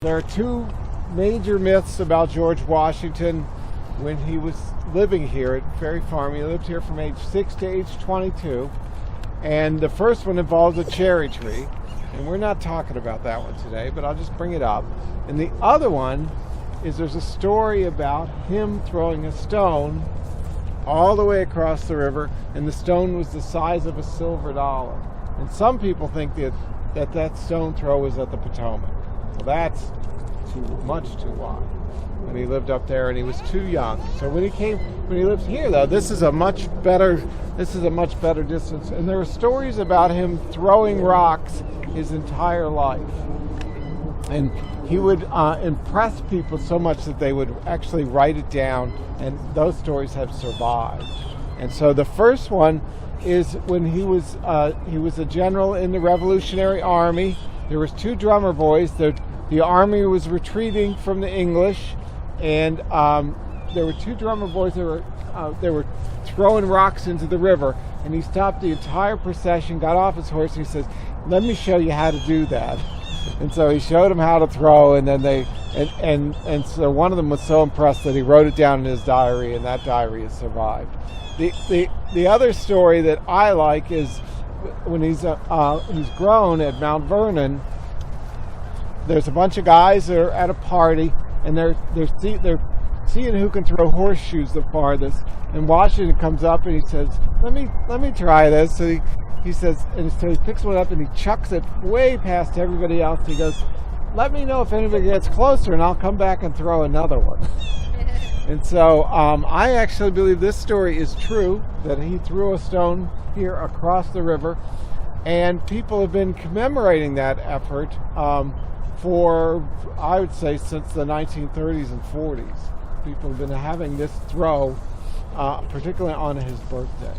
There are two major myths about George Washington when he was living here at Ferry Farm. He lived here from age 6 to age 22. And the first one involves a cherry tree. And we're not talking about that one today, but I'll just bring it up. And the other one is there's a story about him throwing a stone all the way across the river, and the stone was the size of a silver dollar. And some people think that stone throw was at the Potomac. Well, that's much too wide. When he lived up there, and he was too young. So when he lived here, though, this is a much better distance. And there are stories about him throwing rocks his entire life. And he would impress people so much that they would actually write it down, and those stories have survived. And so the first one is when he was a general in the Revolutionary Army. There was two drummer boys. The army was retreating from the English, and there were two drummer boys that were throwing rocks into the river. And he stopped the entire procession, got off his horse, and he says, "Let me show you how to do that." And so he showed them how to throw, and then so one of them was so impressed that he wrote it down in his diary, and that diary has survived. The other story that I like is when he's grown at Mount Vernon. There's a bunch of guys that are at a party, and they're seeing who can throw horseshoes the farthest. And Washington comes up and he says, "Let me try this." So he says, and so he picks one up and he chucks it way past everybody else. He goes, "Let me know if anybody gets closer, and I'll come back and throw another one." And so I actually believe this story is true, that he threw a stone here across the river, and people have been commemorating that effort for, I would say, since the 1930s and 40s. People have been having this throw, particularly on his birthday.